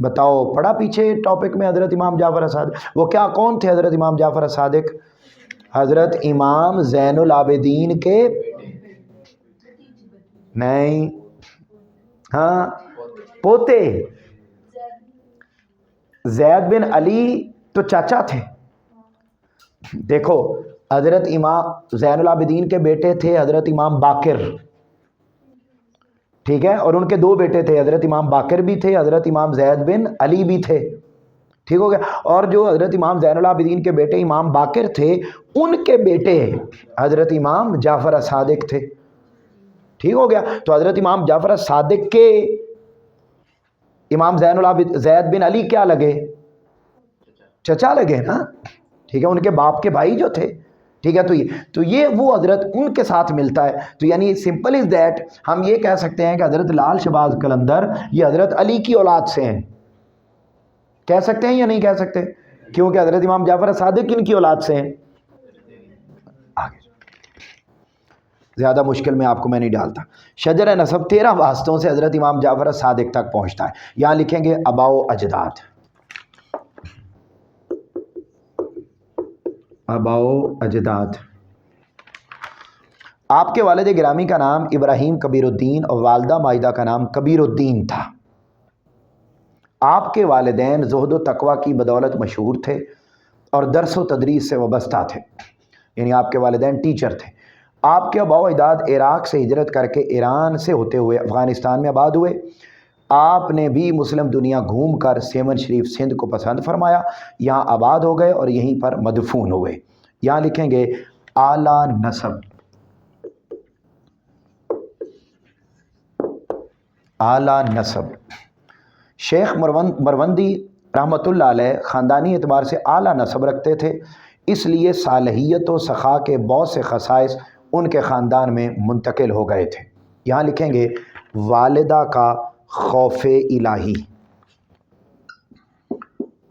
بتاؤ پڑھا پیچھے ٹاپک میں حضرت امام جعفر صادق. وہ کیا کون تھے حضرت امام جعفر صادق؟ حضرت امام زین العابدین کے نہیں، ہاں پوتے. زید بن علی تو چاچا تھے. دیکھو حضرت امام زین العابدین کے بیٹے تھے حضرت امام باقر، ٹھیک ہے، اور ان کے دو بیٹے تھے، حضرت امام باقر بھی تھے، حضرت امام زید بن علی بھی تھے، ٹھیک ہو گیا. اور جو حضرت امام زین العابدین کے بیٹے امام باقر تھے، ان کے بیٹے حضرت امام جعفر صادق تھے، ٹھیک ہو گیا. تو حضرت امام جعفر صادق کے امام زید بن علی کیا لگے؟ چچا لگے نا، ٹھیک ہے، ان کے باپ کے بھائی جو تھے، ٹھیک ہے. تو یہ وہ حضرت ان کے ساتھ ملتا ہے. تو یعنی سمپل از دیٹ ہم یہ کہہ سکتے ہیں کہ حضرت لال شہباز قلندر یہ حضرت علی کی اولاد سے ہیں. کہہ سکتے ہیں یا نہیں کہہ سکتے؟ کیونکہ حضرت امام جعفر صادق ان کی اولاد سے ہیں. آگے زیادہ مشکل میں آپ کو میں نہیں ڈالتا. شجر نسب 13 واسطوں سے حضرت امام جعفر صادق تک پہنچتا ہے. یہاں لکھیں گے اباء و اجداد. اباء و اجداد. آپ کے والد گرامی کا نام ابراہیم کبیر الدین اور والدہ ماجدہ کا نام کبیر الدین تھا. آپ کے والدین زہد و تقوی کی بدولت مشہور تھے اور درس و تدریس سے وابستہ تھے، یعنی آپ کے والدین ٹیچر تھے. آپ کے اباء و اجداد عراق سے ہجرت کر کے ایران سے ہوتے ہوئے افغانستان میں آباد ہوئے. آپ نے بھی مسلم دنیا گھوم کر سیمن شریف سندھ کو پسند فرمایا، یہاں آباد ہو گئے اور یہیں پر مدفون ہوئے. یہاں لکھیں گے اعلیٰ نسب. اعلیٰ نسب. شیخ مروندی رحمۃ اللہ علیہ خاندانی اعتبار سے اعلیٰ نسب رکھتے تھے، اس لیے صالحیت و سخا کے بہت سے خصائص ان کے خاندان میں منتقل ہو گئے تھے. یہاں لکھیں گے والدہ کا خوف الہی.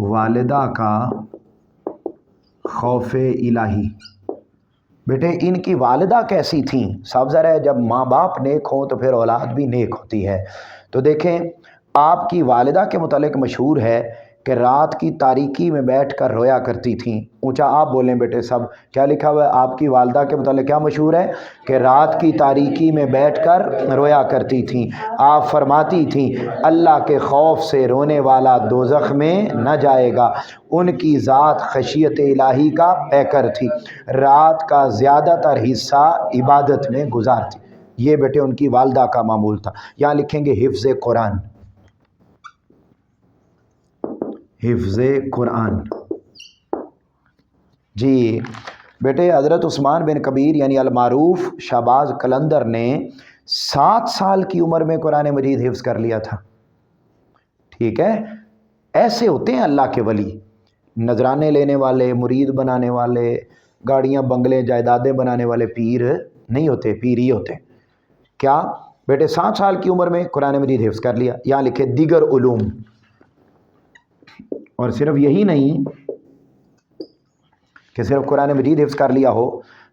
والدہ کا خوف الہی. بیٹے ان کی والدہ کیسی تھیں؟ صاف ظاہر ہے جب ماں باپ نیک ہوں تو پھر اولاد بھی نیک ہوتی ہے. تو دیکھیں آپ کی والدہ کے متعلق مشہور ہے کہ رات کی تاریکی میں بیٹھ کر رویا کرتی تھیں. اونچا آپ بولیں بیٹے سب، کیا لکھا ہوا ہے آپ کی والدہ کے متعلق؟ کیا مشہور ہے کہ رات کی تاریکی میں بیٹھ کر رویا کرتی تھیں. آپ فرماتی تھیں اللہ کے خوف سے رونے والا دوزخ میں نہ جائے گا. ان کی ذات خشیت الہی کا پیکر تھی، رات کا زیادہ تر حصہ عبادت میں گزارتی. یہ بیٹے ان کی والدہ کا معمول تھا. یہاں لکھیں گے حفظ قرآن. حفظ قرآن. جی بیٹے حضرت عثمان بن کبیر یعنی المعروف شہباز قلندر نے 7 سال کی عمر میں قرآن مجید حفظ کر لیا تھا. ٹھیک ہے، ایسے ہوتے ہیں اللہ کے ولی، نذرانے لینے والے، مرید بنانے والے، گاڑیاں بنگلے جائیدادیں بنانے والے پیر نہیں ہوتے، پیر ہی ہوتے. کیا بیٹے 7 سال کی عمر میں قرآن مجید حفظ کر لیا. یہاں لکھے دیگر علوم. اور صرف یہی نہیں کہ صرف قرآن مجید حفظ کر لیا ہو،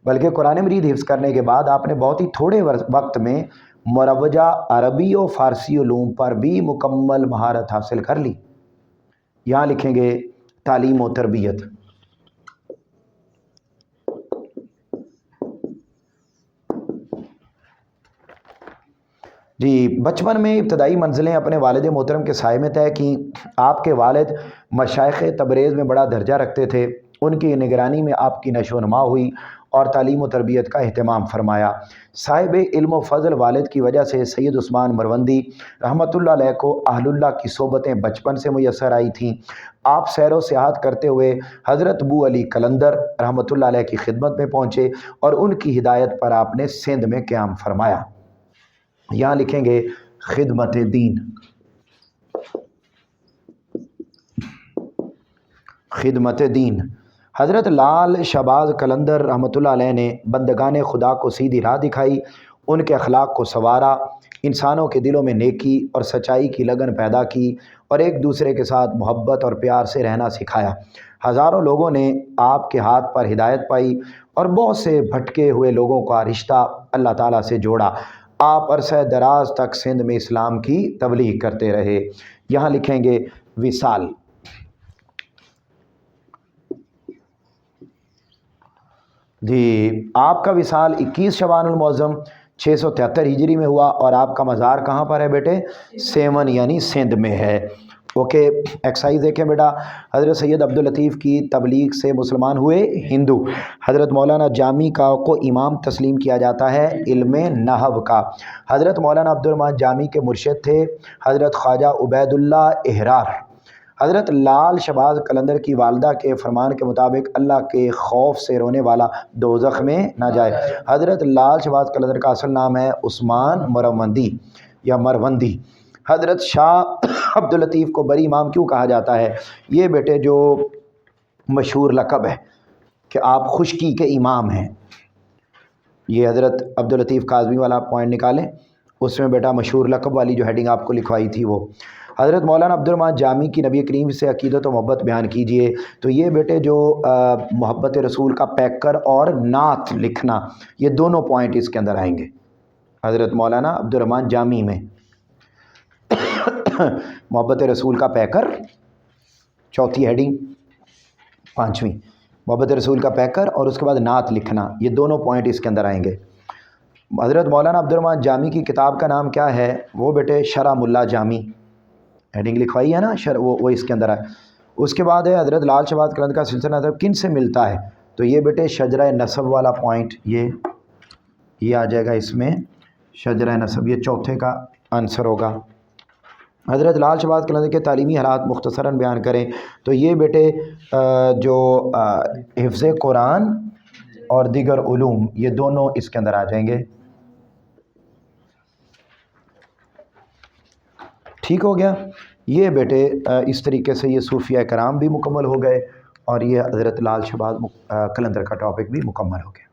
بلکہ قرآن مجید حفظ کرنے کے بعد آپ نے بہت ہی تھوڑے وقت میں مروجہ عربی و فارسی علوم پر بھی مکمل مہارت حاصل کر لی. یہاں لکھیں گے تعلیم و تربیت. جی بچپن میں ابتدائی منزلیں اپنے والد محترم کے سائے میں طے کیں. آپ کے والد مشائخ تبریز میں بڑا درجہ رکھتے تھے، ان کی نگرانی میں آپ کی نشو و نما ہوئی اور تعلیم و تربیت کا اہتمام فرمایا. صاحب علم و فضل والد کی وجہ سے سید عثمان مروندی رحمۃ اللہ علیہ کو اہل اللہ کی صحبتیں بچپن سے میسر آئی تھیں. آپ سیر و سیاحت کرتے ہوئے حضرت ابو علی قلندر رحمۃ اللہ علیہ کی خدمت میں پہنچے اور ان کی ہدایت پر آپ نے سندھ میں قیام فرمایا. یہاں لکھیں گے خدمت دین. خدمت دین. حضرت لال شہباز قلندر رحمۃ اللہ علیہ نے بندگان خدا کو سیدھی راہ دکھائی، ان کے اخلاق کو سنوارا، انسانوں کے دلوں میں نیکی اور سچائی کی لگن پیدا کی اور ایک دوسرے کے ساتھ محبت اور پیار سے رہنا سکھایا. ہزاروں لوگوں نے آپ کے ہاتھ پر ہدایت پائی اور بہت سے بھٹکے ہوئے لوگوں کا رشتہ اللہ تعالیٰ سے جوڑا. آپ عرصہ دراز تک سندھ میں اسلام کی تبلیغ کرتے رہے. یہاں لکھیں گے وصال. جی آپ کا وصال 21 شعبان المعظم 673 ہجری میں ہوا اور آپ کا مزار کہاں پر ہے بیٹے؟ سیون یعنی سندھ میں ہے. اوکے ایکسائز دیکھیں بیٹا. حضرت سید عبداللطیف کی تبلیغ سے مسلمان ہوئے ہندو. حضرت مولانا جامی کو امام تسلیم کیا جاتا ہے علم نحو کا. حضرت مولانا عبدالرحمن جامی کے مرشد تھے حضرت خواجہ عبید اللہ احرار. حضرت لال شہباز قلندر کی والدہ کے فرمان کے مطابق اللہ کے خوف سے رونے والا دوزخ میں نہ جائے. حضرت لال شہباز قلندر کا اصل نام ہے عثمان مروندی یا مروندی. حضرت شاہ عبداللطیف کو بری امام کیوں کہا جاتا ہے؟ یہ بیٹے جو مشہور لقب ہے کہ آپ خشکی کے امام ہیں. یہ حضرت عبداللطیف کاظمی والا پوائنٹ نکالیں، اس میں بیٹا مشہور لقب والی جو ہیڈنگ آپ کو لکھوائی تھی وہ. حضرت مولانا عبدالرحمن جامی کی نبی کریم سے عقیدت و محبت بیان کیجئے. تو یہ بیٹے جو محبت رسول کا پیک کر اور نعت لکھنا، یہ دونوں پوائنٹ اس کے اندر آئیں گے حضرت مولانا عبدالرحمن جامی میں. محبت رسول کا پیکر چوتھی ہیڈنگ، پانچویں محبت رسول کا پیکر اور اس کے بعد نعت لکھنا، یہ دونوں پوائنٹ اس کے اندر آئیں گے. حضرت مولانا عبدالرحمن جامی کی کتاب کا نام کیا ہے؟ وہ بیٹے شرح ملا جامی، ہیڈنگ لکھوائی ہے نا، وہ اس کے اندر ہے. اس کے بعد ہے حضرت لال شہباز قلندر کا سلسلہ نسب کن سے ملتا ہے؟ تو یہ بیٹے شجرہ نسب والا پوائنٹ یہ آ جائے گا اس میں، شجرہ نسب یہ چوتھے کا آنسر ہوگا. حضرت لال شہباز قلندر کے تعلیمی حالات مختصراً بیان کریں. تو یہ بیٹے جو حفظ قرآن اور دیگر علوم یہ دونوں اس کے اندر آ جائیں گے. ٹھیک ہو گیا. یہ بیٹے اس طریقے سے یہ صوفیہ کرام بھی مکمل ہو گئے اور یہ حضرت لال شہباز قلندر کا ٹاپک بھی مکمل ہو گیا.